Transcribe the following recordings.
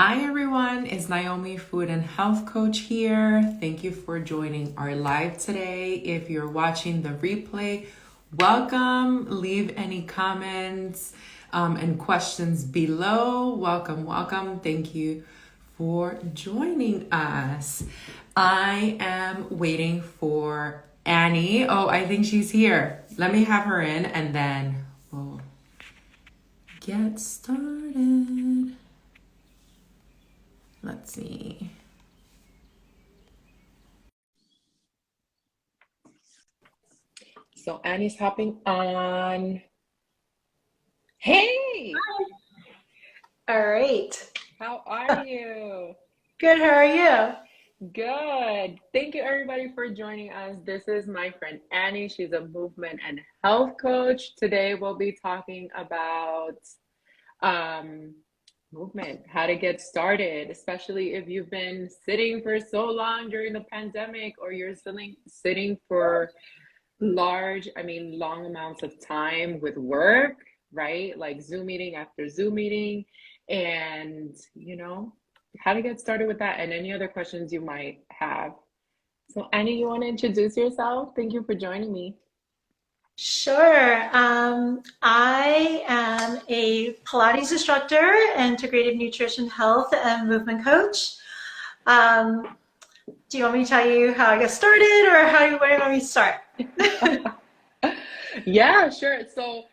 Hi everyone, it's Naomi, food and health coach here. Thank you for joining our live today. If you're watching the replay, welcome. Leave any comments and questions below. Welcome. Thank you for joining us. I am waiting for Annie. Oh, I think she's here. Let me have her in and then we'll get started. Let's see. So Annie's hopping on. Hey, All right. how are you? Good. How are you? Good. Thank you everybody for joining us. This is my friend Annie. She's a movement and health coach. Today we'll be talking about um, movement, how to get started, especially if you've been sitting for so long during the pandemic or you're sitting for long amounts of time with work, right? Like Zoom meeting after Zoom meeting, and how to get started with that and any other questions you might have. So, Annie, you want to introduce yourself? Thank you for joining me. Sure. I am a Pilates instructor, integrative nutrition, health, and movement coach. Um, do you want me to tell you how I got started, or where do you want me to start? Yeah, sure. So,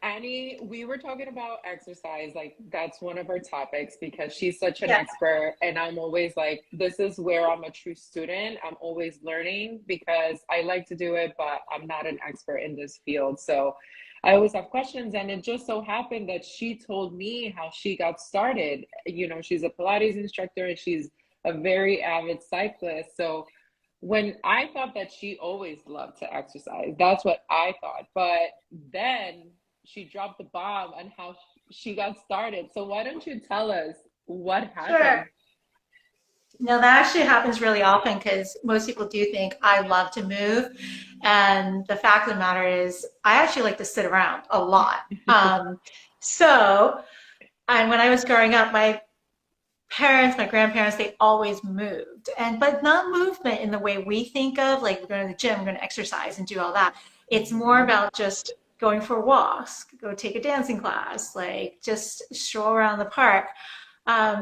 Annie, we were talking about exercise. Like, that's one of our topics because she's such an Yeah, expert. And I'm always like, this is where I'm a true student. I'm always learning because I like to do it, but I'm not an expert in this field. So I always have questions. And it just so happened that she told me how she got started. She's a Pilates instructor and she's a very avid cyclist. So when I thought that she always loved to exercise, that's what I thought. But then she dropped the bomb on how she got started. So why don't you tell us what sure. happened? No, that actually happens really often because most people do think I love to move. And the fact of the matter is, I actually like to sit around a lot. So, and when I was growing up, my grandparents, they always moved, but not movement in the way we think of, like we're going to the gym, we're going to exercise and do all that. It's more Mhm. about just going for walks, go take a dancing class, like just stroll around the park.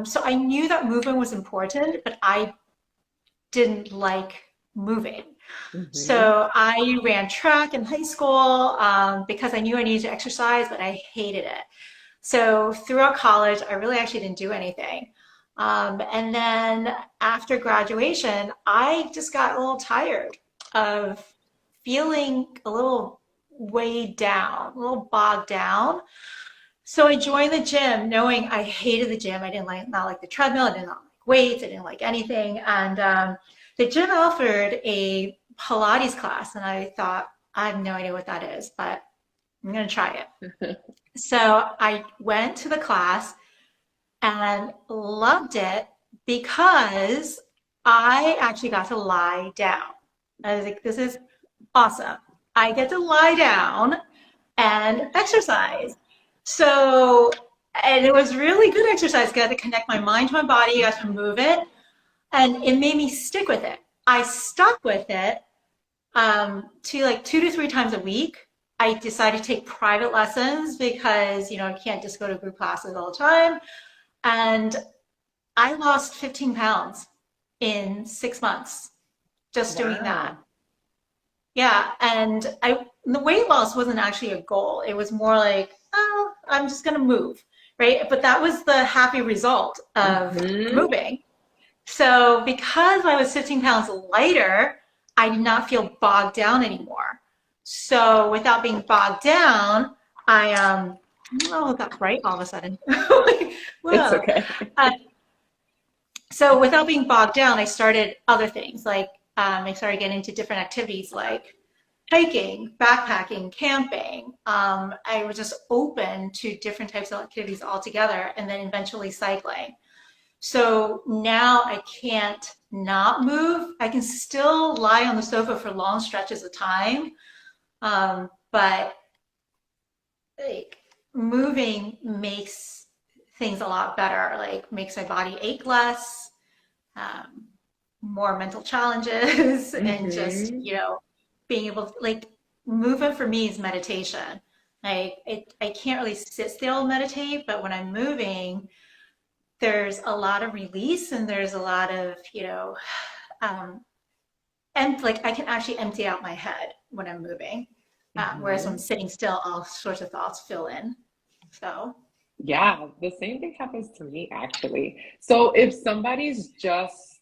So I knew that movement was important, but I didn't like moving. Mhm. So I ran track in high school because I knew I needed to exercise, but I hated it. So throughout college, I really actually didn't do anything. And then after graduation, I just got a little tired of feeling a little weighed down, a little bogged down. So I joined the gym knowing I hated the gym. I didn't like not like the treadmill. I didn't like weights. I didn't like anything. And the gym offered a Pilates class, and I thought I have no idea what that is, but I'm gonna try it. So I went to the class and loved it because I actually got to lie down. I was like, this is awesome. I get to lie down and exercise. So, and it was really good exercise. Got to connect my mind to my body, got to move it, and it made me stick with it. I stuck with it to like 2 to 3 times a week. I decided to take private lessons because, I can't just go to group classes all the time. And I lost 15 pounds in 6 months just doing that. Wow. Yeah, and the weight loss wasn't actually a goal. It was more like, oh, I'm just gonna move, right? But that was the happy result of Mhm. moving. So because I was 15 pounds lighter, I did not feel bogged down anymore. So without being bogged down, I don't know, it got bright all of a sudden. It's Whoa. okay. Uh, so without being bogged down, I started other things like I started getting into different activities like hiking, backpacking, camping. I was just open to different types of activities altogether, and then eventually cycling. So now I can't not move. I can still lie on the sofa for long stretches of time, but like moving makes things a lot better, like makes my body ache less, um, more mental challenges, and just, Mm-hmm. being able to, like, movement for me is meditation. I can't really sit still and meditate, but when I'm moving, there's a lot of release and there's a lot of, um, and like I can actually empty out my head when I'm moving. Whereas when I'm Mm-hmm. sitting still, all sorts of thoughts fill in. So, Yeah, the same thing happens to me actually. So if somebody's just,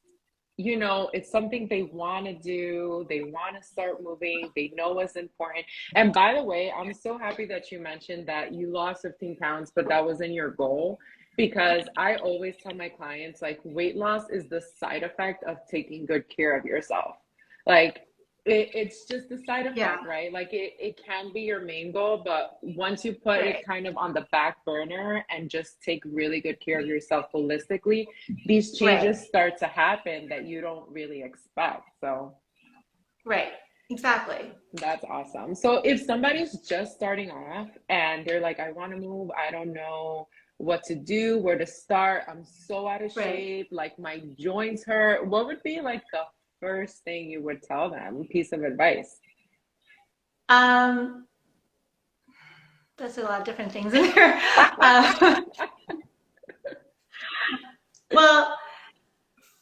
it's something they want to do, they want to start moving, they know what's important. And by the way, I'm so happy that you mentioned that you lost 15 pounds, but that wasn't your goal. Because I always tell my clients, like, weight loss is the side effect of taking good care of yourself. Like, it's just a side yeah, effect, right? Like it can be your main goal, but once you put it right, kind of on the back burner and just take really good care of yourself holistically, these right, changes start to happen that you don't really expect. So right. Exactly. that's awesome. So if somebody's just starting off and they're like, I want to move, I don't know what to do, where to start, I'm so out of Right. shape, like my joints hurt, what would be like the first thing you would tell them, piece of advice? Um, there's a lot of different things in there. Uh, well,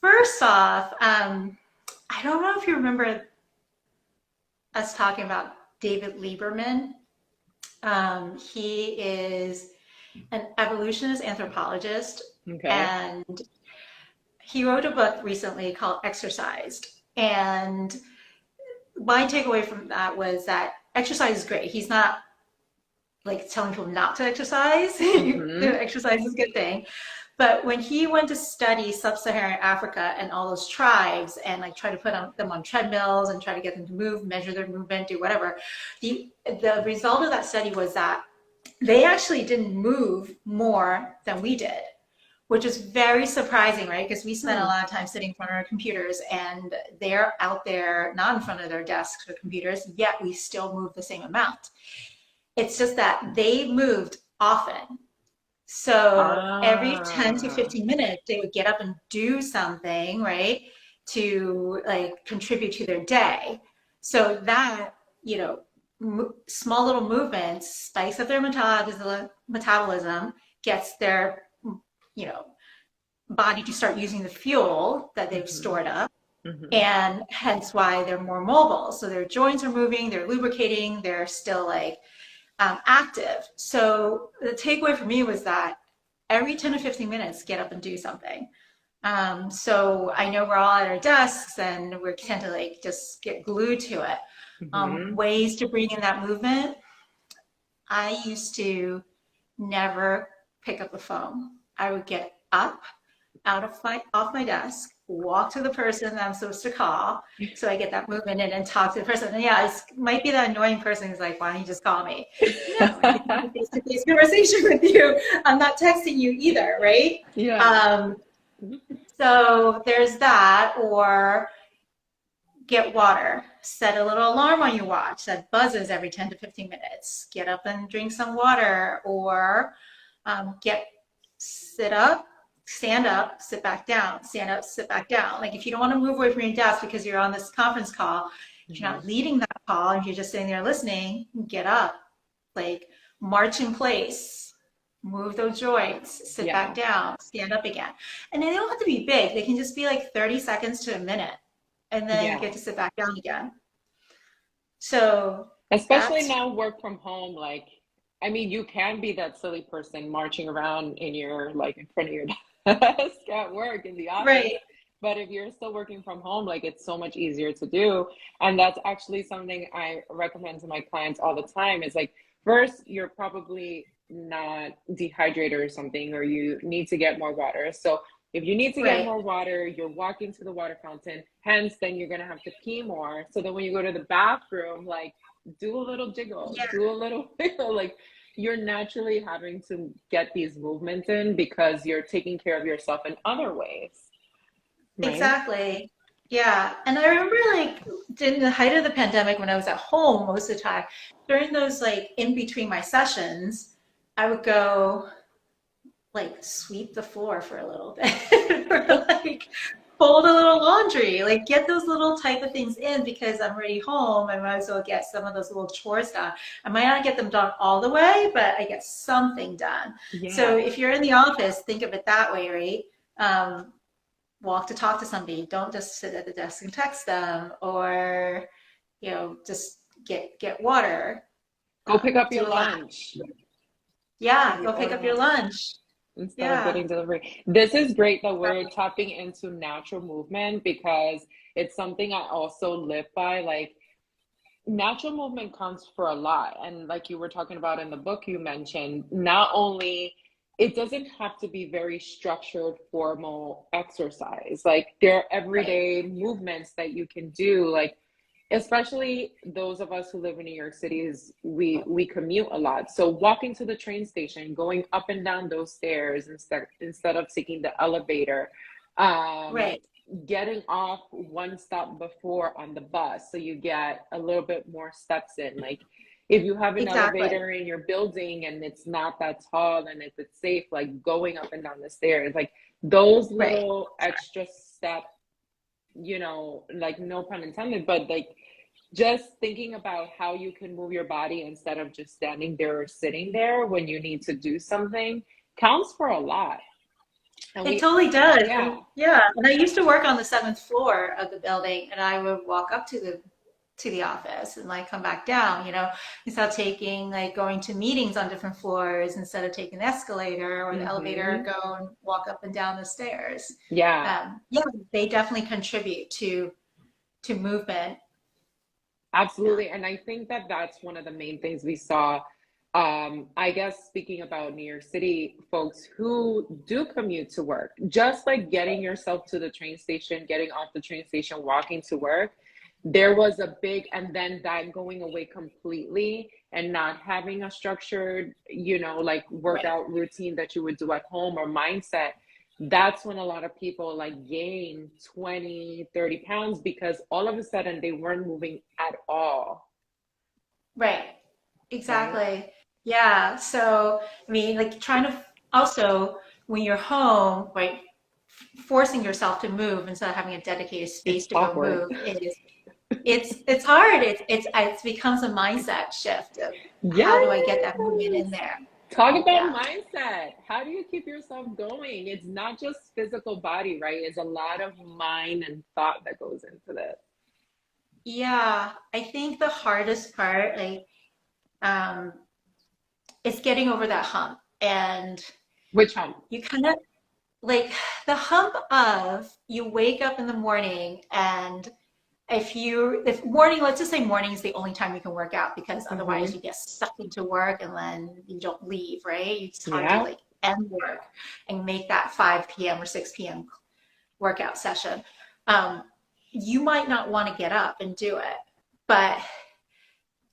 first off, I don't know if you remember us talking about David Lieberman. He is an evolutionist anthropologist, Okay. and he wrote a book recently called Exercised. And my takeaway from that was that exercise is great. He's not like telling people not to exercise. Mm-hmm. Exercise is a good thing. But when he went to study sub-Saharan Africa and all those tribes and like try to put them on treadmills and try to get them to move, measure their movement, do whatever, the result of that study was that they actually didn't move more than we did, which is very surprising, right? Because we spend a Hmm. lot of time sitting in front of our computers and they're out there not in front of their desks or computers, yet we still move the same amount. It's just that they moved often. So every 10 to Ah. 15 minutes, they would get up and do something, right, to like contribute to their day. So that, small little movements spikes up their metabolism, gets their, you know, body to start using the fuel that they've Mm-hmm. stored up, Mm-hmm. and hence why they're more mobile. So their joints are moving, they're lubricating, they're still like active. So the takeaway for me was that every 10 to 15 minutes, get up and do something. So I know we're all at our desks and we tend to like just get glued to it. Mm-hmm. Ways to bring in that movement. I used to never pick up the phone. I would get up out of my off my desk, walk to the person that I'm supposed to call, so I get that movement in and talk to the person. And yeah, it might be that annoying person who's like, "Why don't you just call me?" No, I can have a face-to-face conversation with you. I'm not texting you either, right? Yeah. Um, so there's that, or get water. Set a little alarm on your watch that buzzes every 10 to 15 minutes. Get up and drink some water, or get sit up, stand up, sit back down, stand up, sit back down. Like if you don't want to move away from your desk because you're on this conference call, if you're Mm-hmm. not leading that call, if you're just sitting there listening, get up, like march in place, move those joints, sit back Yeah. down, stand up again. And they don't have to be big. They can just be like 30 seconds to a minute, and then you Yeah. get to sit back down again. So Especially that's now, work from home, like, I mean, you can be that silly person marching around in your, like, in front of your desk at work in the office. right. But if you're still working from home, like, it's so much easier to do. And that's actually something I recommend to my clients all the time is like, first, you're probably not dehydrated or something, or you need to get more water. So if you need to get Right. more water, you're walking to the water fountain, hence, then you're going to have to pee more. So then when you go to the bathroom, like, do a little jiggle, Yeah, do a little wiggle. Like you're naturally having to get these movements in because you're taking care of yourself in other ways, right? exactly. Yeah. And I remember like in the height of the pandemic when I was at home most of the time, during those like in between my sessions, I would go like sweep the floor for a little bit or like fold a little laundry, like get those little type of things in because I'm already home. I might as well get some of those little chores done. I might not get them done all the way, but I get something done. So Yeah. if you're in the office, think of it that way, right? Walk to talk to somebody. Don't just sit at the desk and text them or, just get water. Go pick up your Do a lap. lunch Yeah, when you go pick order up your home lunch. instead of Yeah. getting delivery. This is great that we're tapping into natural movement because it's something I also live by. Like, natural movement counts for a lot. And like you were talking about in the book you mentioned, not only it doesn't have to be very structured, formal exercise. Like there are Right. everyday movements that you can do. Like especially those of us who live in New York City is we commute a lot. So walking to the train station, going up and down those stairs instead of taking the elevator, um, Right. getting off one stop before on the bus so you get a little bit more steps in. Like if you have an Exactly. elevator in your building and it's not that tall and if it's safe, like going up and down the stairs, like those Right. little extra steps, like no pun intended, but like just thinking about how you can move your body instead of just standing there or sitting there when you need to do something counts for a lot. And It totally does. yeah, And yeah, and I used to work on the seventh floor of the building, and I would walk up to the office and like come back down, instead of taking like going to meetings on different floors instead of taking the escalator or the elevator, hmm go and walk up and down the stairs. yeah, Yeah, they definitely contribute to movement. Yeah. absolutely. And I think that that's one of the main things we saw. I guess speaking about New York City folks who do commute to work, just like getting yourself to the train station, getting off the train station, walking to work, there was a big, and then that going away completely and not having a structured, like Right. workout routine that you would do at home or mindset. That's when a lot of people like gain 20, 30 pounds because all of a sudden they weren't moving at all, Right. right? Exactly. Yeah. So, I mean, like trying to also, when you're home, right, forcing yourself to move instead of having a dedicated It's space to go awkward. move is it's hard. It becomes a mindset shift of how do I get that movement in Yes. there? Talk about Yeah. mindset. How do you keep yourself going? It's not just physical body, right? It's a lot of mind and thought that goes into this. Yeah. I think the hardest part, like, um, is getting over that hump. And Which hump? you kind of like the hump of you wake up in the morning and if morning, let's just say morning is the only time you can work out because otherwise Mm-hmm. you get sucked into work and then you don't leave, right? It's hard to Yeah. like end work and make that 5 p.m. or 6 p.m. workout session. Um, you might not want to get up and do it, but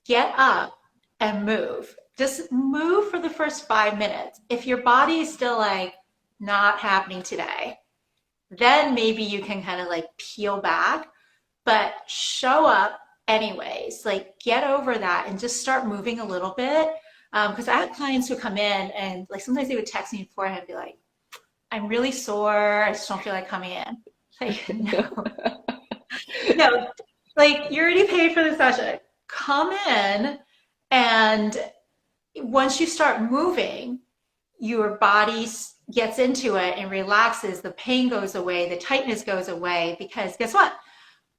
get up and move. Just move for the first 5 minutes. If your body is still like not happening today, then maybe you can kind of like peel back, but show up anyways. Like get over that and just start moving a little bit. Because I had clients who come in and like sometimes they would text me beforehand and be like, I'm really sore. I just don't feel like coming in. Like, no, no, like you already paid for the session. Come in, and once you start moving, your body gets into it and relaxes. The pain goes away, the tightness goes away, because guess what?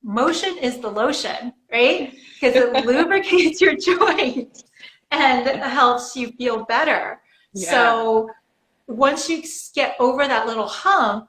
Motion is the lotion, right? Because it lubricates your joint and helps you feel better. Yeah. So once you get over that little hump,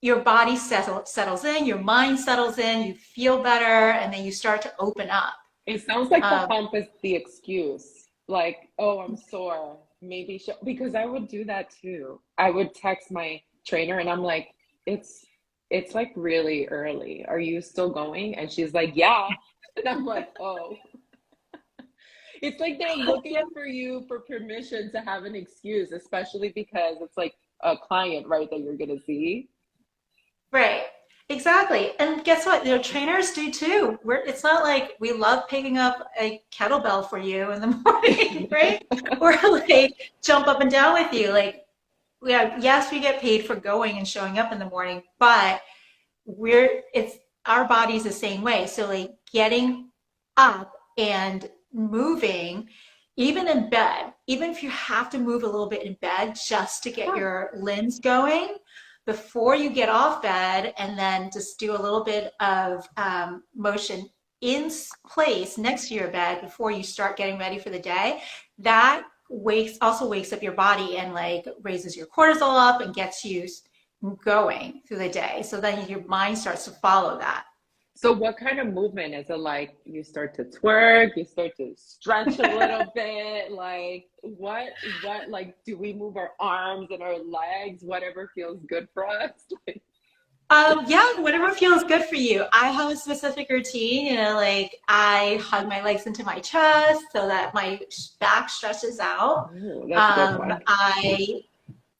your body settles in, your mind settles in, you feel better, and then you start to open up. It sounds like the Um, hump is the excuse. Like, oh, I'm sore. Maybe because I would do that too. I would text my trainer and I'm like, it's it's like really early. Are you still going? And she's like, yeah. And I'm like, oh. It's like they're yeah, looking for you for permission to have an excuse, especially because it's like a client, right, that you're gonna see. right. Exactly. And guess what? Trainers do too. It's not like we love picking up a kettlebell for you in the morning, right? Or like jump up and down with you. Like yeah, yes, we get paid for going and showing up in the morning, but it's our body's the same way. So like getting up and moving, even in bed, even if you have to move a little bit in bed just to get Huh. your limbs going before you get off bed, and then just do a little bit of motion in place next to your bed before you start getting ready for the day. That wakes up your body and like raises your cortisol up and gets you going through the day. So then your mind starts to follow that. So what kind of movement is it, like you start to twerk, you start to stretch a little bit, like what like do we move our arms and our legs, whatever feels good for us? Like, Yeah, whatever feels good for you. I have a specific routine, like I hug my legs into my chest so that my back stretches out. ooh, that's a good one. I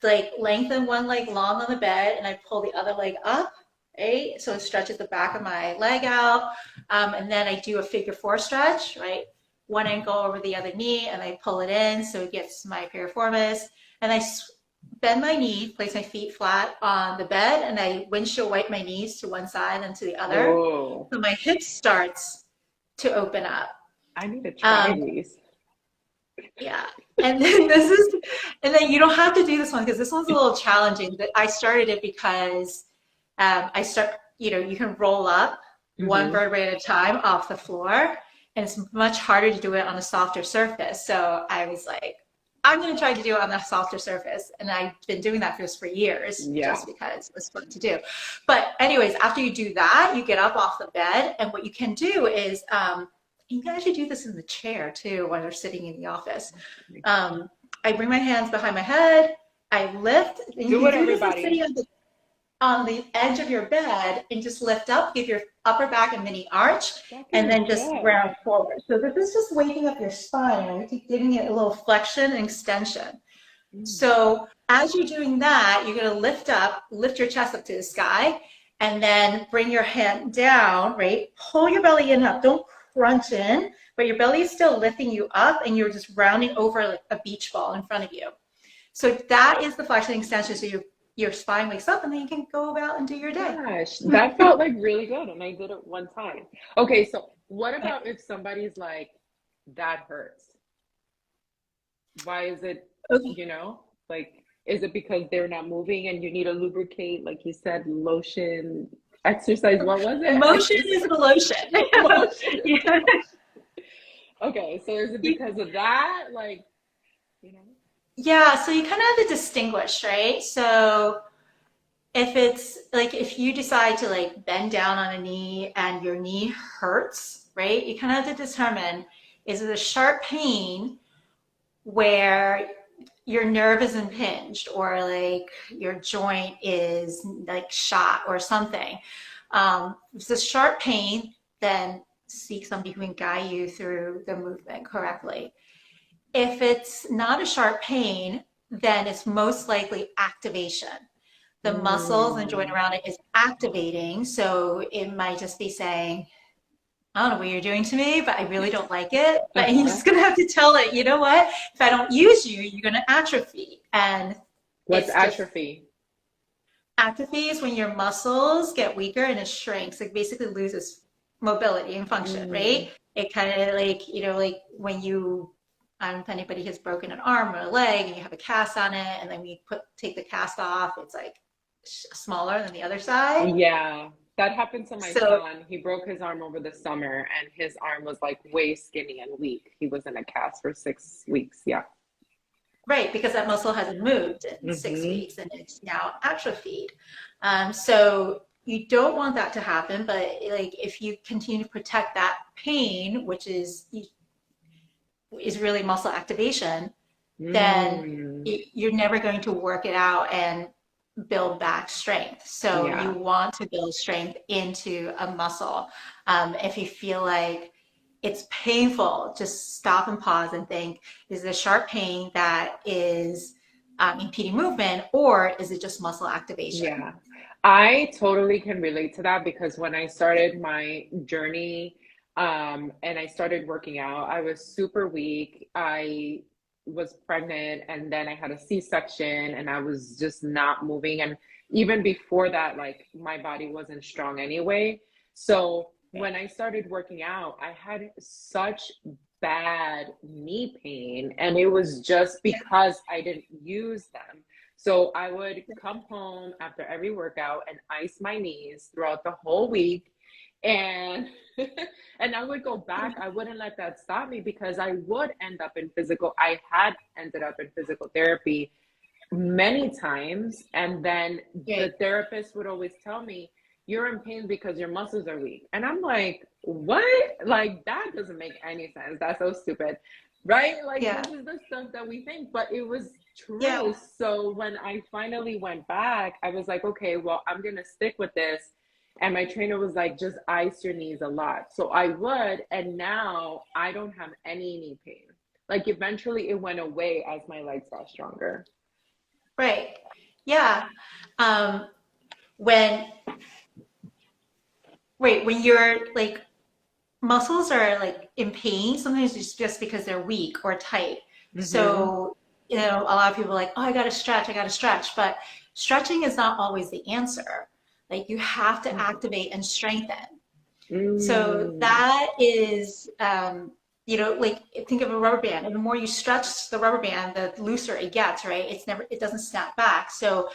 like lengthen one leg long on the bed and I pull the other leg up, right? So it stretches the back of my leg out. And then I do a figure four stretch, right? One ankle over the other knee and I pull it in so it gets my piriformis. And I bend my knee, place my feet flat on the bed, and I windshield wipe my knees to one side and to the other. Oh, So my hip starts to open up. I need to try Um, these. Yeah. And then and then you don't have to do this one because this one's a little challenging. But I started it because you can roll up one Hmm. vertebrae at a time off the floor, and it's much harder to do it on a softer surface. So I was like, I'm going to try to do it on a softer surface. And I've been doing that for years Yeah. just because it was fun to do. But anyways, after you do that, you get up off the bed. And what you can do is, you can actually do this in the chair too when you're sitting in the office. Um, I bring my hands behind my head. I lift, and you Do can it, do this in everybody. sitting on the edge of your bed and just lift up, give your upper back a mini arch, That and feels then just good. round forward. So this is just waking up your spine and giving it a little flexion and extension. Mm. So as you're doing that, you're going to lift your chest up to the sky, and then bring your hand down, right? Pull your belly in up. Don't crunch in, but your belly is still lifting you up, and you're just rounding over like a beach ball in front of you. So that is the flexion extension. So your spine wakes up, and then you can go about and do your day. Gosh, that felt like really good, and I did it one time. Okay, so what about if somebody's like, that hurts? Why is it, Okay. you know, like, is it because they're not moving and you need to lubricate, like you said, lotion, exercise? What was it? Motion is Exercise, the lotion. lotion. Yeah. Okay, so is it because of that? Like, you know? Yeah, so you kind of have to distinguish, right? So if it's like if you decide to like bend down on a knee and your knee hurts, right? You kind of have to determine, is it a sharp pain where your nerve is impinged or like your joint is like shot or something. If it's a sharp pain, then seek somebody who can guide you through the movement correctly. If it's not a sharp pain, then it's most likely activation. The muscles and joint Mm. around it is activating. So it might just be saying, I don't know what you're doing to me, but I really don't like it. But you're Uh-huh. just going to have to tell it, you know what? If I don't use you, you're going to atrophy. And What's it's just atrophy? atrophy is when your muscles get weaker and it shrinks. It basically loses mobility and function, Mm. right? It kind of like, like when you, I don't know if anybody has broken an arm or a leg and you have a cast on it, and then we take the cast off, it's like smaller than the other side. Yeah, that happened to my So son. He broke his arm over the summer, and his arm was like way skinny and weak. He was in a cast for 6 weeks. Yeah. right, because that muscle hasn't moved in six Hmm. weeks and it's now atrophied. So you don't want that to happen, but like if you continue to protect that pain, which is really muscle activation, then Mm. you're never going to work it out and build back strength. So you Yeah. want to build strength into a muscle. If you feel like it's painful, just stop and pause and think, is it a sharp pain that is impeding movement, or is it just muscle activation? Yeah. I totally can relate to that because when I started my journey, and I started working out, I was super weak. I was pregnant and then I had a C-section and I was just not moving. And even before that, like my body wasn't strong anyway. So when I started working out, I had such bad knee pain, and it was just Yeah. because I didn't use them. So I would come home after every workout and ice my knees throughout the whole week. And and I would go back. I wouldn't let that stop me because I would end up in physical. I had ended up in physical therapy many times. And then Yeah. the therapist would always tell me, you're in pain because your muscles are weak. And I'm like, what? Like, that doesn't make any sense. That's so stupid. Right? Like, Yeah. this is the stuff that we think, but it was true. Yeah. So when I finally went back, I was like, okay, well, I'm going to stick with this. And my trainer was like, just ice your knees a lot. So I would. And now I don't have any knee pain. Like, eventually it went away as my legs got stronger. Right. Yeah. Um, when, wait, when your like muscles are like in pain, sometimes it's just because they're weak or tight. Hmm. So, a lot of people are like, oh, I got to stretch, I got to stretch. But stretching is not always the answer. Like you have to activate and strengthen. So Mm. that is, like think of a rubber band. And the more you stretch the rubber band, the looser it gets, right? It doesn't snap back. So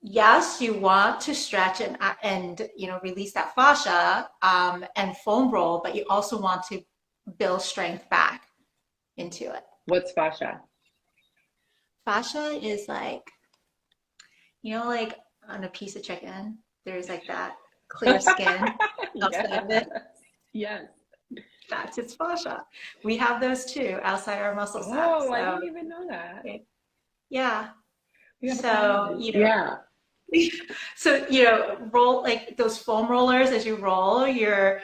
yes, you want to stretch and release that fascia and foam roll, but you also want to build strength back into it. What's fascia? Fascia is like, like on a piece of chicken, there's like that clear skin outside of Yes. it. Yes. That's its fascia. We have those too outside our muscle sacs. Oh, I So didn't even know that. yeah. We have a So, ton. Yeah. roll like those foam rollers as you roll, you're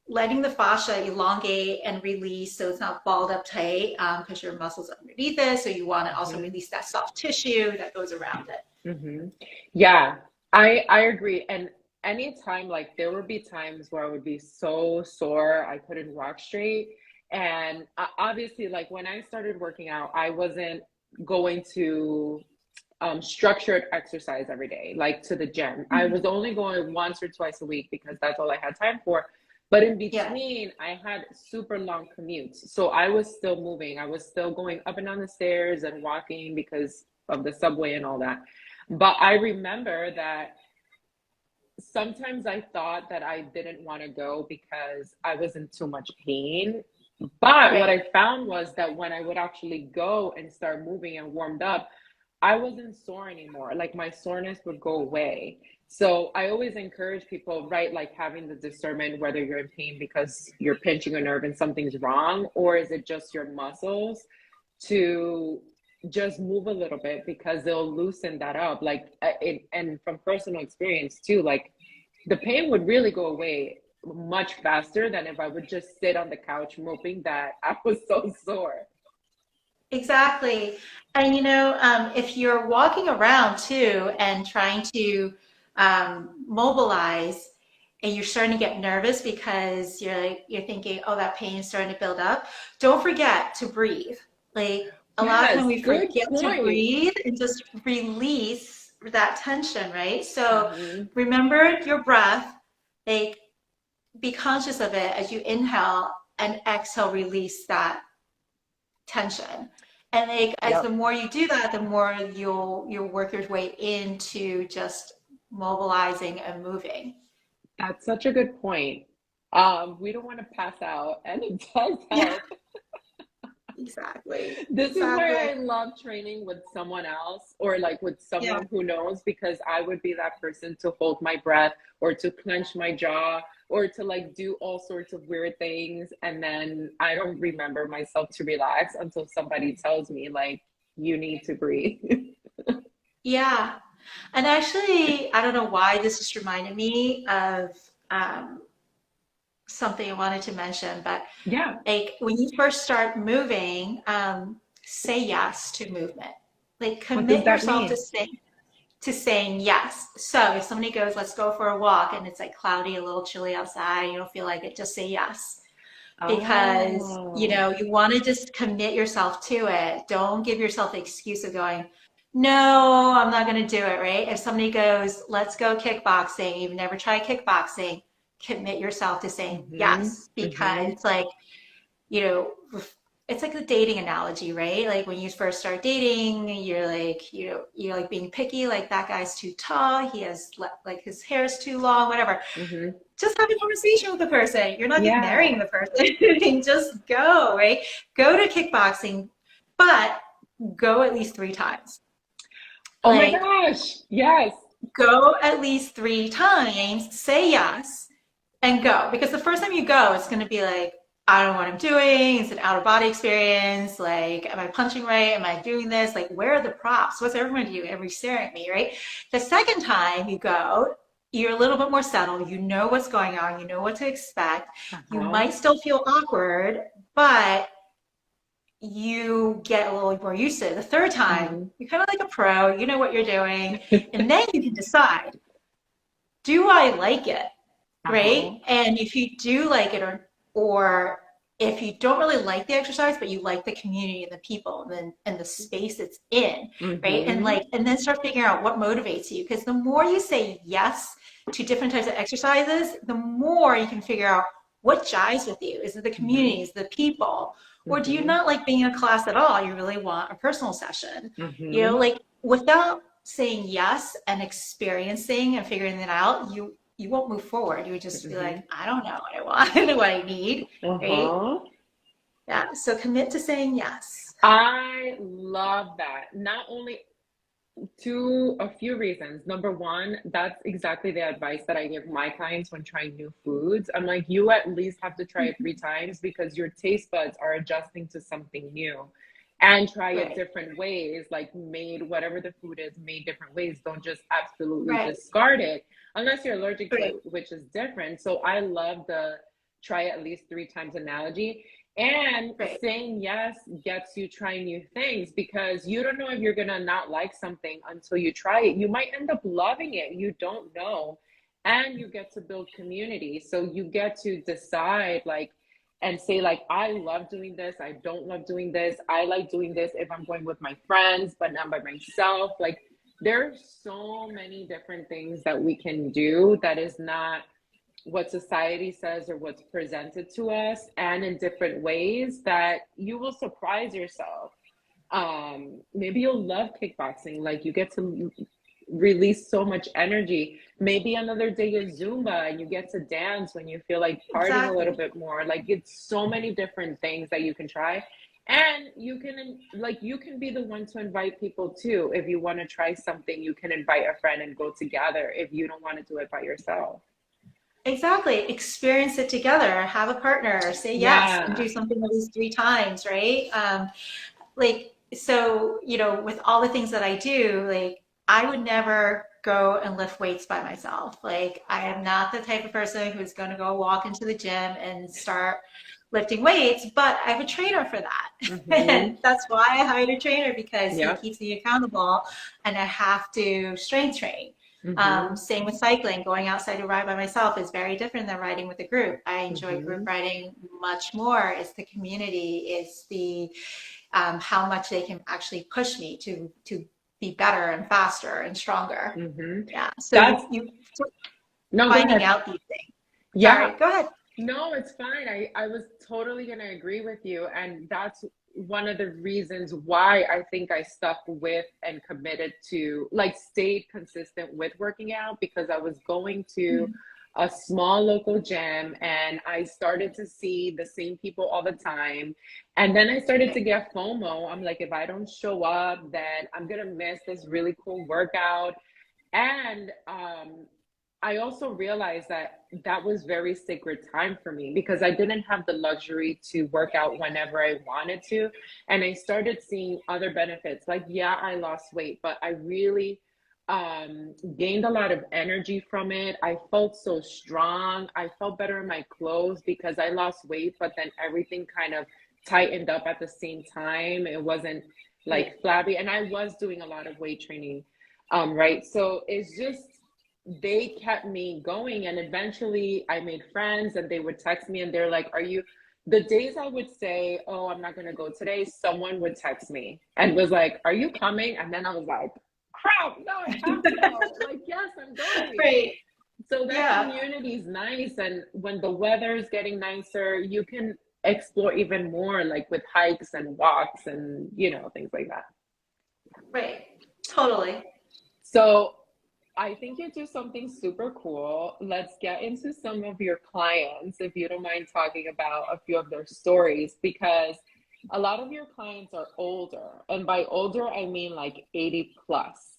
letting the fascia elongate and release so it's not balled up tight because your muscles are underneath it. So you want to also Hmm. release that soft tissue that goes around it. Hmm. Yeah. I agree. And anytime, like there would be times where I would be so sore I couldn't walk straight. And obviously, like when I started working out, I wasn't going to structured exercise every day, like to the gym. I was Mhm. only going once or twice a week because that's all I had time for. But in Yeah. between, I had super long commutes. So I was still moving. I was still going up and down the stairs and walking because of the subway and all that. But I remember that sometimes I thought that I didn't want to go because I was in too much pain. But what Right. I found was that when I would actually go and start moving and warmed up, I wasn't sore anymore. Like my soreness would go away. So I always encourage people, right? Like having the discernment whether you're in pain because you're pinching a nerve and something's wrong, or is it just your muscles, to just move a little bit because they'll loosen that up. Like, and from personal experience too, like the pain would really go away much faster than if I would just sit on the couch moping that I was so sore. Exactly. And if you're walking around too and trying to mobilize and you're starting to get nervous because you're thinking, oh, that pain is starting to build up, don't forget to breathe. Like a lot of time Yes, we good forget to point. breathe and just release that tension, right? So Hmm. remember your breath, like be conscious of it as you inhale and exhale, release that tension. And like as the Yep. more you do that, the more you'll work your way into just mobilizing and moving. That's such a good point. We don't want to pass out, and it does Yeah, help. exactly. This is why I Exactly. love training with someone else or like with Yeah. someone who knows, because I would be that person to hold my breath or to clench my jaw or to like do all sorts of weird things. And then I don't remember myself to relax until somebody tells me, like, you need to breathe. Yeah. And actually, I don't know why this just reminded me of um, something I wanted to mention, but Yeah. like when you first start moving, say yes to movement. Like What does commit that yourself mean? to saying yes. So if somebody goes, let's go for a walk, and it's like cloudy, a little chilly outside, you don't feel like it, just say yes. because, Oh. you want to just commit yourself to it. Don't give yourself the excuse of going, no, I'm not going to do it, right? If somebody goes, let's go kickboxing, you've never tried kickboxing, commit yourself to saying Mm-hmm. yes, because Mm-hmm. it's like, you know, it's like the dating analogy, right? Like when you first start dating, you're like, you're like being picky, like that guy's too tall, he has like his hair's too long, whatever. Mm-hmm. Just have a conversation with the person. You're not getting marrying Yeah. the person. Just go, right? Go to kickboxing, but go at least 3 times. Oh my Like, gosh. Yes. go at least 3 times, say yes, and go. Because the first time you go, it's going to be like, I don't know what I'm doing. It's an out of body experience. Like, am I punching right? Am I doing this? Like, where are the props? What's everyone doing? Everybody's staring at me, right? The second time you go, you're a little bit more settled. You know what's going on. You know what to expect. You Uh-huh. might still feel awkward, but you get a little more used to it. The third time, Mm-hmm. you're kind of like a pro. You know what you're doing. And then you can decide, do I like it? Uh-huh. Right? And if you do like it, or if you don't really like the exercise, but you like the community and the people and the space it's in, right? And Mm-hmm. like, and then start figuring out what motivates you. Because the more you say yes to different types of exercises, the more you can figure out what jives with you. Is it the Mm-hmm. communities, the people, or do you Mm-hmm. not like being in a class at all? You really want a personal session, Mm-hmm. like without saying yes and experiencing and figuring it out, you won't move forward. You would just be Mm-hmm. like, I don't know what I want, what I need, right? Uh-huh. Yeah. So commit to saying yes. I love that. Not only to a few reasons. Number one, that's exactly the advice that I give my clients when trying new foods. I'm like, you at least have to try it 3 times because your taste buds are adjusting to something new. And try it Right. different ways, like made whatever the food is made different ways. Don't just absolutely Right. discard it unless you're allergic to Right. it, which is different. So I love the try at least 3 times analogy. And Right. saying yes gets you trying new things because you don't know if you're gonna not like something until you try it. You might end up loving it. You don't know. And you get to build community. So you get to decide like and say like I love doing this, I don't love doing this. I like doing this if I'm going with my friends, but not by myself. Like there's so many different things that we can do that is not what society says or what's presented to us and in different ways that you will surprise yourself. Maybe you'll love kickboxing, like you get to release so much energy. Maybe another day is Zumba and you get to dance when you feel like partying a little Exactly. bit more. Like it's so many different things that you can try. And you can like you can be the one to invite people too. If you want to try something, you can invite a friend and go together if you don't want to do it by yourself. Exactly. Experience it together. Have a partner. Say yes and Yeah. do something at least 3 times, right? Like, so, with all the things that I do, like, I would never go and lift weights by myself. Like, I am not the type of person who's going to go walk into the gym and start lifting weights, but I have a trainer for that. And Mm-hmm. that's why I hired a trainer, because he Yep. keeps me accountable and I have to strength train. Mm-hmm. Same with cycling. Going outside to ride by myself is very different than riding with a group. I enjoy group Mm-hmm. riding much more. It's the community, it's the how much they can actually push me to be better and faster and stronger. Mm-hmm. Yeah. So That's you no, go finding ahead. out these things. Yeah. Sorry, go ahead. No, it's fine. I was totally gonna agree with you. And that's one of the reasons why I think I stuck with and committed to like stayed consistent with working out because I was going to a small local gym and I started to see the same people all the time. And then I started to Right. get FOMO. I'm like, if I don't show up, then I'm gonna miss this really cool workout. And I also realized that that was very sacred time for me because I didn't have the luxury to work out whenever I wanted to. And I started seeing other benefits. Like, yeah, I lost weight, but I really gained a lot of energy from it. I felt so strong. I felt better in my clothes because I lost weight, but then everything kind of tightened up at the same time. It wasn't Right. like flabby. And I was doing a lot of weight training. Right. So it's just they kept me going and eventually I made friends and they would text me and they're like, are you The days I would say, oh, I'm not going to go today, someone would text me and was like, are you coming? And then I was like, crap, no, I have to go. Like, yes, I'm going. Right. So that Yeah. community is nice. And when the weather is getting nicer, you can explore even more, like with hikes and walks and, things like that. Right. Totally. So I think you do something super cool. Let's get into some of your clients, if you don't mind talking about a few of their stories, because a lot of your clients are older. And by older, I mean like 80 plus.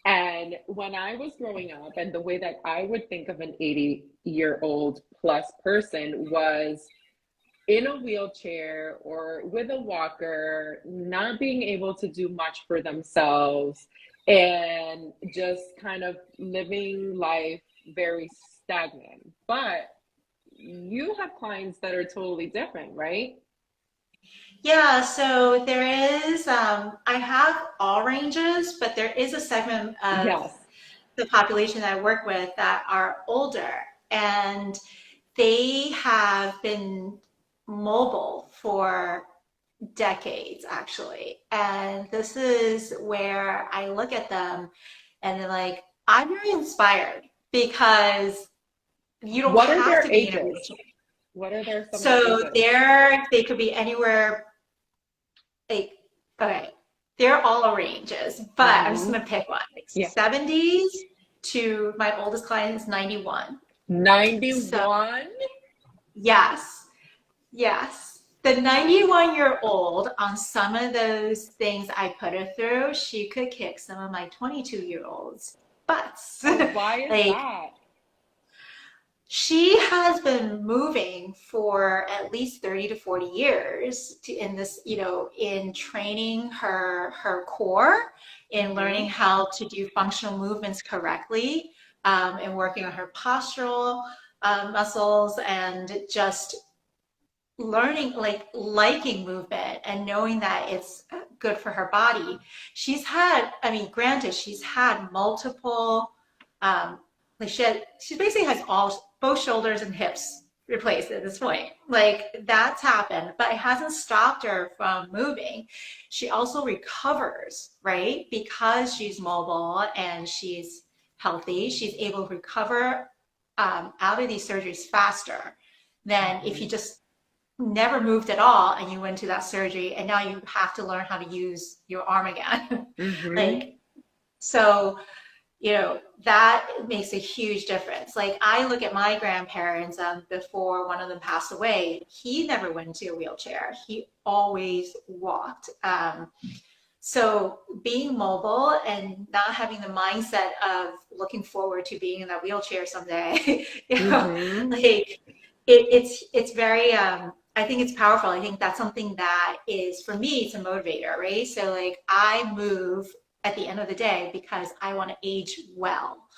And when I was growing up, and the way that I would think of an 80-year-old plus person was in a wheelchair or with a walker, not being able to do much for themselves, and just kind of living life very stagnant. But you have clients that are totally different, right? Yeah, so there is, I have all ranges, but there is a segment of Yes. the population that I work with that are older, and they have been mobile for decades, actually. And this is where I look at them and they're like, I'm very inspired because you don't What are have their to be in a ages? wheelchair. What are some of the So ages? they could be anywhere, like, okay, they're all ranges, but I'm just Mm-hmm. gonna pick one, like Yeah. 70s to my oldest client is 91. So 91? yes, yes. The 91-year-old on some of those things I put her through, she could kick some of my 22-year-olds butts. Oh, why is Like that? she has been moving for at least 30 to 40 years in this, in training her core, in Mm-hmm. learning how to do functional movements correctly, and working on her postural muscles, and just learning, like liking movement and knowing that it's good for her body. She's had, I mean, granted, she's had multiple, like she basically has all both shoulders and hips replaced at this point. Like that's happened, but it hasn't stopped her from moving. She also recovers, right? Because she's mobile and she's healthy, she's able to recover out of these surgeries faster than if Mm-hmm. you just never moved at all and you went to that surgery and now you have to learn how to use your arm again. Mm-hmm. Like, so, that makes a huge difference. Like, I look at my grandparents, before one of them passed away, he never went into a wheelchair. He always walked. So being mobile and not having the mindset of looking forward to being in that wheelchair someday, Mm-hmm. like it's very I think it's powerful. I think that's something that is for me, it's a motivator, right? So like I move at the end of the day because I want to age well.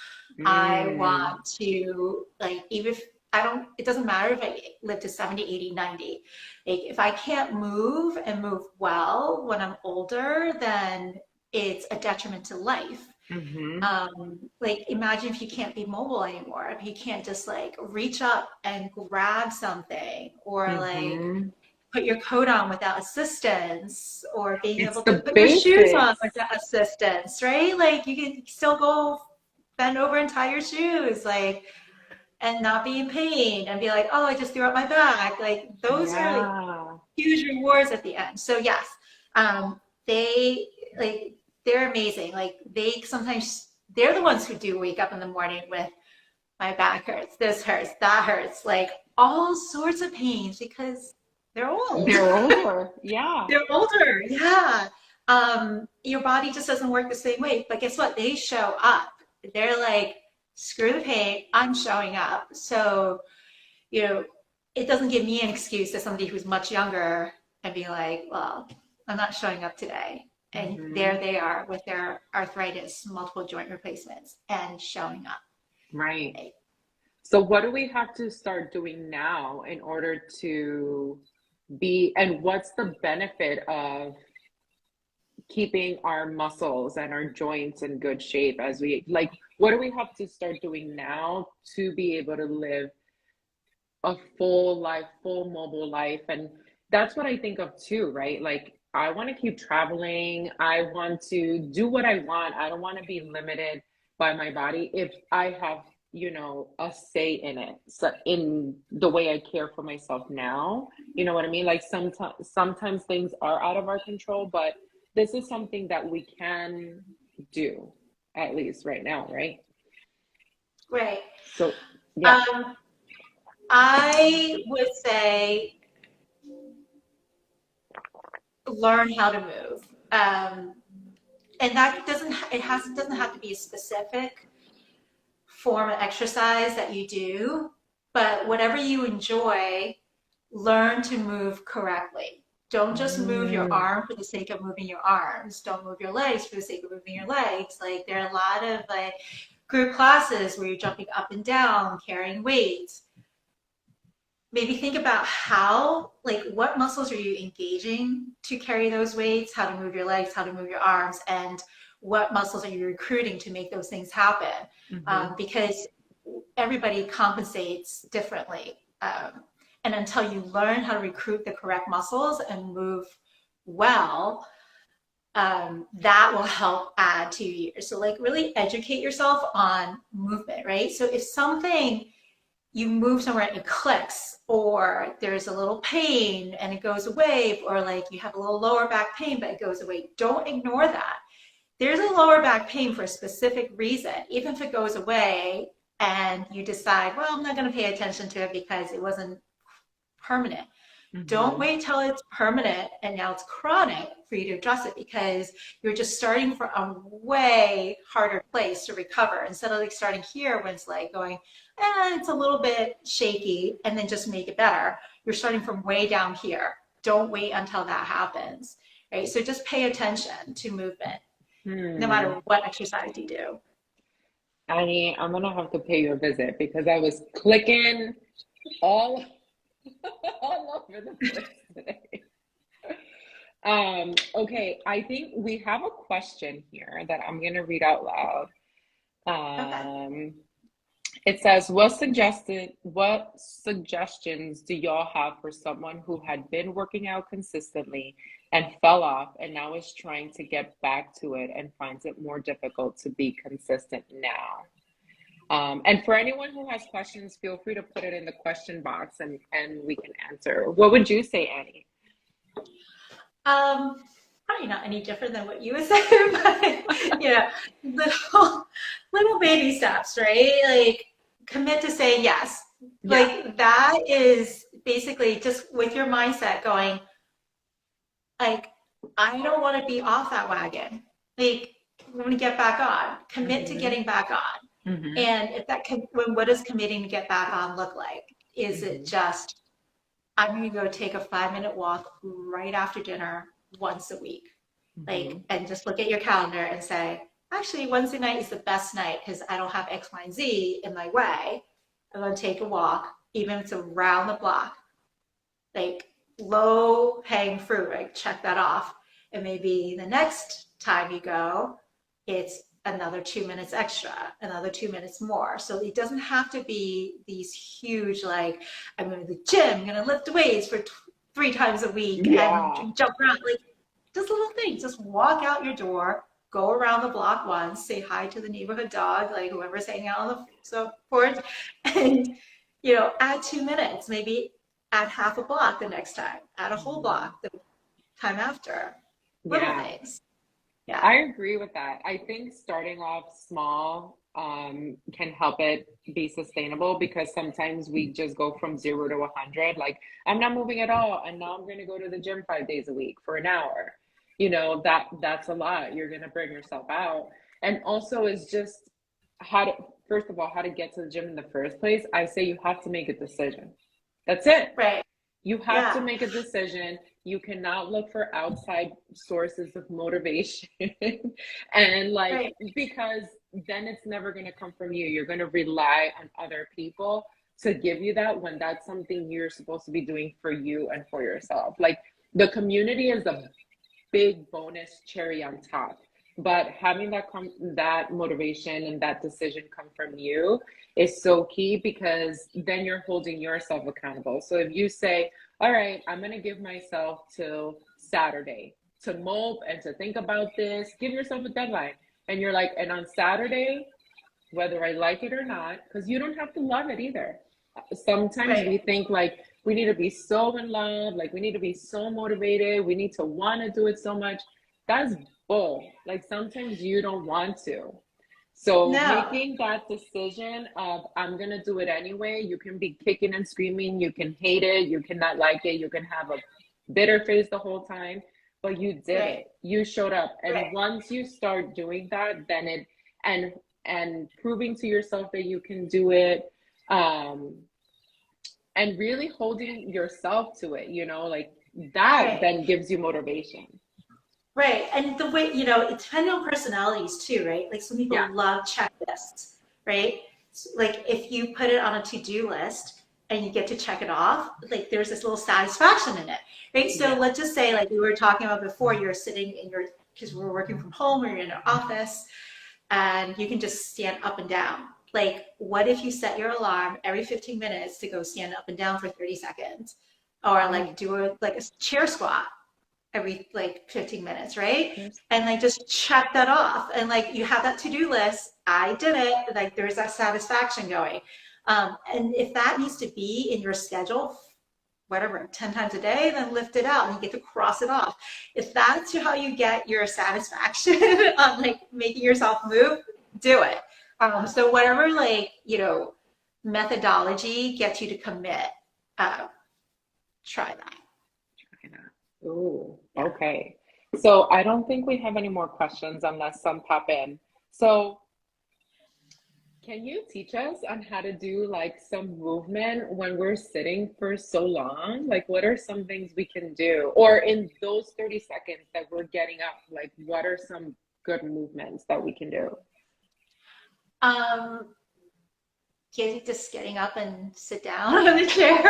I Mm. want to, like, even if I don't, it doesn't matter if I live to 70, 80, 90. Like, if I can't move and move well when I'm older, then it's a detriment to life. Mm-hmm. Like, imagine if you can't be mobile anymore, if you can't just like reach up and grab something, or like Mm-hmm. put your coat on without assistance, or being It's able to the put your shoes on basics. without assistance, right? Like, you can still go bend over and tie your shoes, like, and not be in pain and be like, oh, I just threw out my back. Like, those are like Yeah. huge rewards at the end. So yes, they like they're amazing. Like they sometimes they're the ones who do wake up in the morning with my back hurts, this hurts, that hurts, like all sorts of pains because they're old. They're older. Yeah. They're older. Yeah. Your body just doesn't work the same way. But guess what? They show up. They're like, screw the pain, I'm showing up. So, you know, it doesn't give me an excuse as somebody who's much younger and be like, well, I'm not showing up today. And Mm-hmm. there they are with their arthritis, multiple joint replacements, and showing up. Right. Right? So what do we have to start doing now in order to and what's the benefit of keeping our muscles and our joints in good shape as we, like, what do we have to start doing now to be able to live a full life, full mobile life. And that's what I think of too, right? Like, I want to keep traveling. I want to do what I want. I don't want to be limited by my body if I have, a say in it. So in the way I care for myself now, you know what I mean? Like sometimes things are out of our control, but this is something that we can do, at least right now, right? Right. So yeah. Um, I would say learn how to move. And that doesn't have to be a specific form of exercise that you do, but whatever you enjoy, learn to move correctly. Don't just move your Mm, arm for the sake of moving your arms. Don't move your legs for the sake of moving your legs. Like there are a lot of like group classes where you're jumping up and down, carrying weights. Maybe think about like what muscles are you engaging to carry those weights, how to move your legs, how to move your arms, and what muscles are you recruiting to make those things happen? hmm Because everybody compensates differently. And until you learn how to recruit the correct muscles and move well, that will help add to your years. So, like, really educate yourself on movement, right? So, if something you move somewhere and it clicks, or there's a little pain and it goes away, or like you have a little lower back pain but it goes away, don't ignore that. There's a lower back pain for a specific reason. Even if it goes away and you decide, well, I'm not going to pay attention to it because it wasn't permanent. Don't hmm wait till it's permanent and now it's chronic for you to address it, because you're just starting from a way harder place to recover instead of like starting here when it's like going, it's a little bit shaky, and then just make it better. You're starting from way down here. Don't wait until that happens, right? So just pay attention to movement, no Hmm. matter what exercise you do. Annie, I'm gonna have to pay you a visit because I was clicking all all over the place today. Okay, I think we have a question here that I'm gonna read out loud. Okay. It says, what suggestions do y'all have for someone who had been working out consistently and fell off and now is trying to get back to it and finds it more difficult to be consistent now? And for anyone who has questions, feel free to put it in the question box and we can answer. What would you say, Annie? Um, Probably not any different than what you would say, but little little baby steps, right? Like commit to saying yes. Yeah. Like that is basically just with your mindset going, like, I don't want to be off that wagon. Like, I'm going to get back on. Commit to hmm getting back on. hmm And if what does committing to get back on look like? Is it hmm just I'm going to go take a 5-minute walk right after dinner once a week. Like, hmm and just look at your calendar and say, actually, Wednesday night is the best night because I don't have X, Y, and Z in my way. I'm going to take a walk, even if it's around the block. Like, low hanging fruit, right? Check that off. And maybe the next time you go, it's another 2 minutes extra, another 2 minutes more. So it doesn't have to be these huge, like, I'm going to the gym, I'm going to lift weights for 3 times a week and Yeah. jump around. Like, just little things. Just walk out your door, go around the block once, say hi to the neighborhood dog, like whoever's hanging out on the porch, and add 2 minutes. Maybe add half a block the next time, add a whole Mhm. block the time after. Little Yeah. things. Yeah. I agree with that. I think starting off small can help it be sustainable because sometimes we just go from 0 to 100. Like, I'm not moving at all, and now I'm going to go to the gym 5 days a week for an hour. That's a lot. You're going to bring yourself out. And also, is just how to, first of all, how to get to the gym in the first place. I say you have to make a decision. That's it. Right. You have to Yeah. make a decision. You cannot look for outside sources of motivation. And like, Right. because then it's never going to come from you. You're going to rely on other people to give you that when that's something you're supposed to be doing for you and for yourself. Like, the community is a big bonus cherry on top. but having that motivation and that decision come from you is so key, because then you're holding yourself accountable. So if you say, all right, I'm going to give myself till Saturday to mope and to think about this, give yourself a deadline. And you're like, and on Saturday, whether I like it or not, because you don't have to love it either. Sometimes Right. we think like we need to be so in love, like we need to be so motivated, we need to want to do it so much. That's bull. Like sometimes you don't want to. So No. making that decision of I'm gonna do it anyway, you can be kicking and screaming, you can hate it, you cannot like it, you can have a bitter face the whole time, but you did Right. it. You showed up. And Right. once you start doing that, then it and and proving to yourself that you can do it, um, and really holding yourself to it, like that Right. then gives you motivation. Right. And the way, it's depending on personalities too, right? Like some Yeah. people love checklists, right? Like if you put it on a to-do list and you get to check it off, like there's this little satisfaction in it, right? So Yeah. let's just say, like we were talking about before, you're sitting in because we're working from home or you're in an office and you can just stand up and down. Like, what if you set your alarm every 15 minutes to go stand up and down for 30 seconds? Or like Oh, do a chair squat every like 15 minutes, right? yes. And like just check that off. And like you have that to-do list. I did it. Like there's that satisfaction going. And if that needs to be in your schedule, whatever, 10 times a day, then lift it out and you get to cross it off. If that's how you get your satisfaction on like making yourself move, do it. So whatever like, methodology gets you to commit, uh, try that. Oh, Yeah. okay. So I don't think we have any more questions unless some pop in. So can you teach us on how to do like some movement when we're sitting for so long? Like, what are some things we can do? Or in those 30 seconds that we're getting up, like, what are some good movements that we can do? Um, just getting up and sit down on the chair.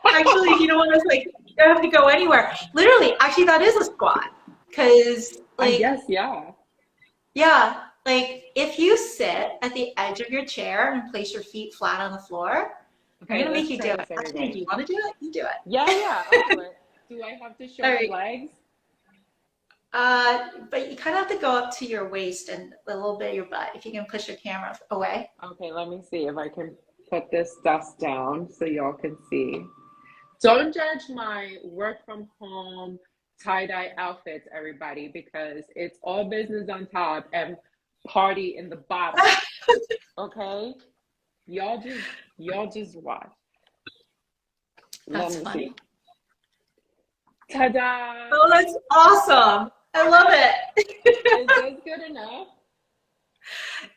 Actually, if you don't want to like, you don't have to go anywhere. Literally, actually, that is a squat. Because, I like, guess, yeah. yeah, like if you sit at the edge of your chair and place your feet flat on the floor, I'm Okay, gonna make let's you try do this, it. Actually, do everybody. you want to do it? You do it. Yeah, yeah, I'll do it. Do I have to show All my right. legs? But you kind of have to go up to your waist and a little bit of your butt. If you can push your camera away. Okay, let me see if I can put this dust down so y'all can see. Don't judge my work from home tie-dye outfits, everybody, because it's all business on top and party in the bottom. Okay? Y'all just watch. Let That's me see. funny. Ta-da! Oh, that's awesome. I love it. Is this good enough?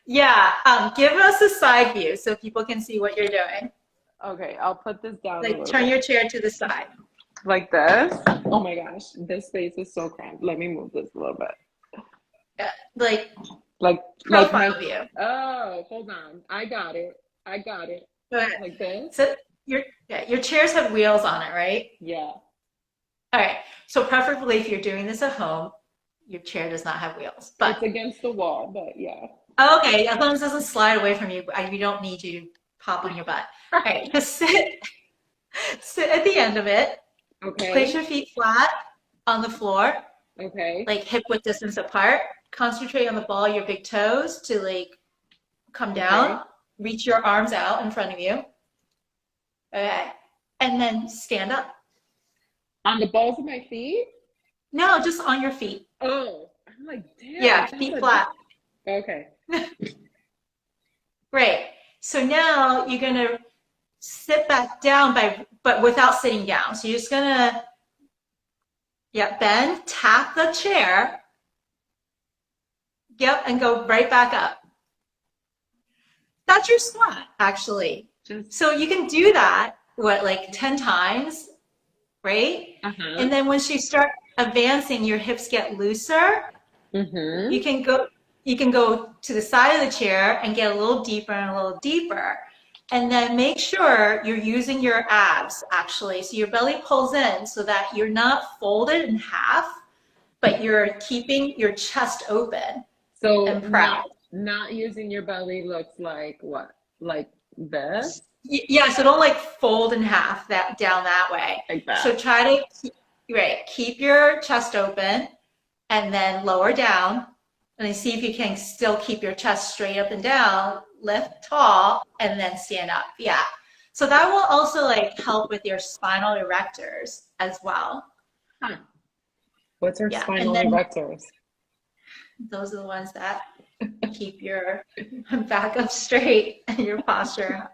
Yeah, give us a side view so people can see what you're doing. Okay, I'll put this down a Like little turn bit. your chair to the side. Like this. Oh my gosh, this space is so cramped. Let me move this a little bit. Like Like my, profile view. oh, hold on. I got it. I got it. Go ahead. Like this? So your chairs have wheels on it, right? Yeah. All right. So preferably if you're doing this at home, your chair does not have wheels. But It's against the wall, but yeah. okay, as long as it doesn't slide away from you, we don't need you to pop on your butt. All right, just sit at the end of it. Place Okay. your feet flat on the floor, Okay. like hip width distance apart. Concentrate on the ball of your big toes to like come Okay. down. Reach your arms out in front of you. Okay. And then stand up. On the balls of my feet? No, just on your feet. Oh, I'm like, damn, Yeah, that's feet a flat. okay. Great. So now you're gonna sit back down but without sitting down. So you're just gonna, yeah, bend, tap the chair. Yep, and go right back up. That's your squat, actually. Just So you can do that, what, like 10 times, right? uh-huh. And then once you start advancing, your hips get looser. Mm-hmm. You can go to the side of the chair and get a little deeper and a little deeper. And then make sure you're using your abs, actually. So your belly pulls in so that you're not folded in half, but you're keeping your chest open. So and proud. not using your belly looks like what? Like this? Yeah, so don't like fold in half that down that way. Like So that. try to keep your chest open and then lower down and then see if you can still keep your chest straight up and down, lift tall, and then stand up. Yeah. So that will also like help with your spinal erectors as well. Huh. What's our Yeah. And spinal then erectors? those are the ones that keep your back up straight and your posture.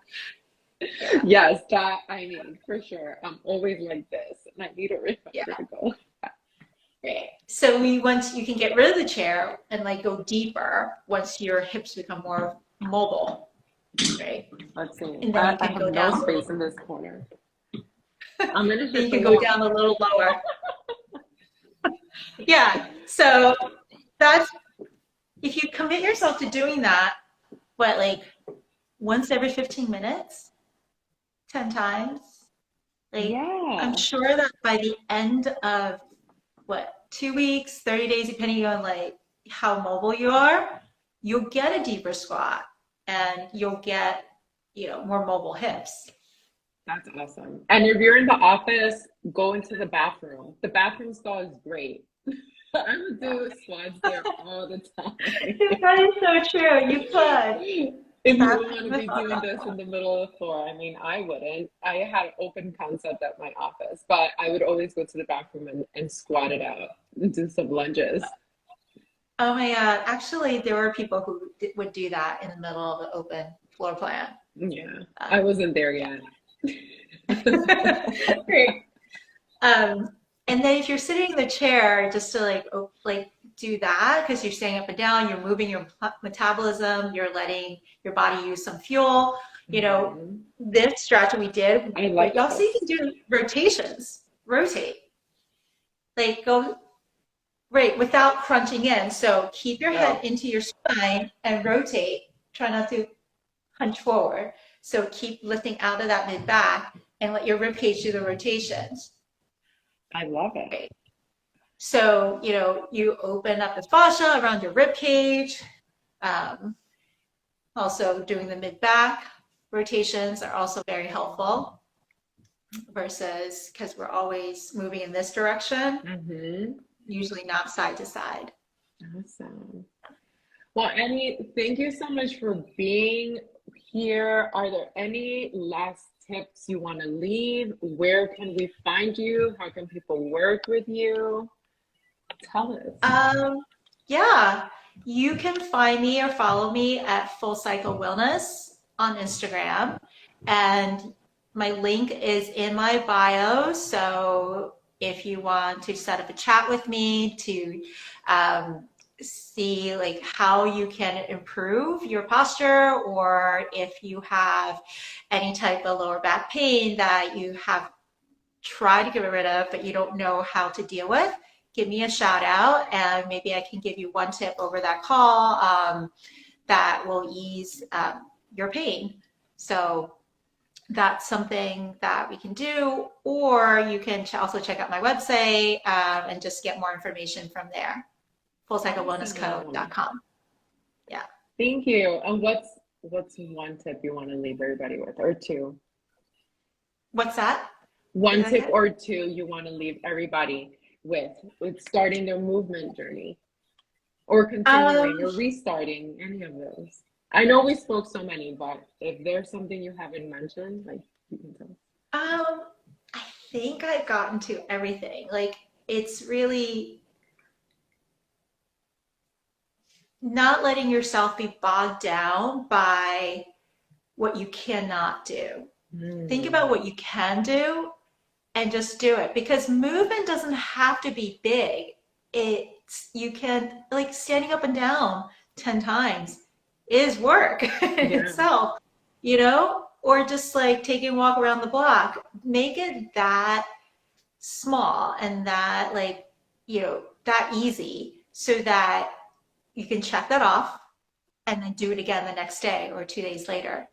Yeah. Yes, that I need for sure. I'm always like this, and I need to Yeah. remember to go. Right. So we once you can get rid of the chair and like go deeper once your hips become more mobile, right? Let's see. And then I, you I can have go no down a little, space in this corner. I'm gonna then hit you the can go wall. down a little lower. Yeah. So that's if you commit yourself to doing that, what like once every 15 minutes, 10 times, like I'm Yeah, sure that by the end of what, 2 weeks, 30 days, depending on like how mobile you are, you'll get a deeper squat and you'll get, more mobile hips. that's awesome. And if you're in the office, go into the bathroom. The bathroom stall is great. I would Yeah. do squats there all the time. That is so true. You could. If you Have don't want to never be thought doing about this that. in the middle of the floor, I mean, I wouldn't. I had open concept at my office, but I would always go to the bathroom and squat it out and do some lunges. Oh my God. Actually, there were people who would do that in the middle of an open floor plan. Yeah, I Um, wasn't there yeah. yet. Great. Um, and then if you're sitting in the chair, just to like do that because you're staying up and down, you're moving your metabolism, you're letting your body use some fuel. Mhm. This stretch we did, I but you like also you this. can do rotations. Rotate, like go right without crunching in. So keep your Oh, head into your spine and rotate. Try not to hunch forward. So keep lifting out of that mid back and let your rib cage do the rotations. I love it. Right. So, you open up the fascia around your rib cage. Um, Also, doing the mid back rotations are also very helpful versus because we're always moving in this direction, Mm-hmm. usually not side to side. Awesome. Well, Annie, thank you so much for being here. Are there any last tips you want to leave? Where can we find you? How can people work with you? Tell us. Um, yeah, you can find me or follow me at Full Cycle Wellness on Instagram. And my link is in my bio. So if you want to set up a chat with me to see like how you can improve your posture, or if you have any type of lower back pain that you have tried to get rid of, but you don't know how to deal with, give me a shout out and maybe I can give you one tip over that call that will ease your pain. So that's something that we can do, or you can also check out my website and just get more information from there. Awesome. FullCycleWellnessCo.com. Yeah. Thank you. And what's one tip you want to leave everybody with, or two? What's that? Say One that tip again? or two you want to leave everybody with starting their movement journey, or Um, continuing or restarting, any of those. I know we spoke so many, but if there's something you haven't mentioned, like you can tell. I think I've gotten to everything. Like, it's really not letting yourself be bogged down by what you cannot do. Think about Mm, what you can do and just do it because movement doesn't have to be big. You can, like standing up and down 10 times is work in yeah, itself, or just like taking a walk around the block. Make it that small and that that easy so that you can check that off and then do it again the next day or 2 days later.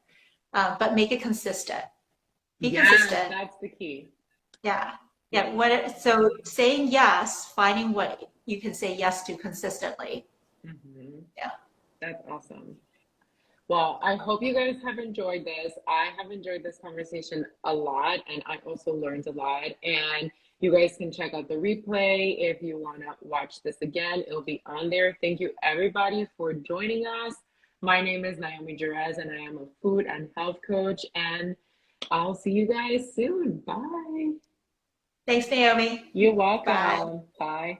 But make it consistent. Be yes, consistent. that's the key. Yeah. Yeah. Yeah, So saying yes, finding what you can say yes to consistently. hmm Yeah. That's awesome. Well, I hope you guys have enjoyed this. I have enjoyed this conversation a lot, and I also learned a lot. And you guys can check out the replay if you want to watch this again. It'll be on there. Thank you, everybody, for joining us. My name is Naomi Jerez, and I am a food and health coach. And I'll see you guys soon. Bye. Thanks, Naomi. You're Bye. welcome. Bye.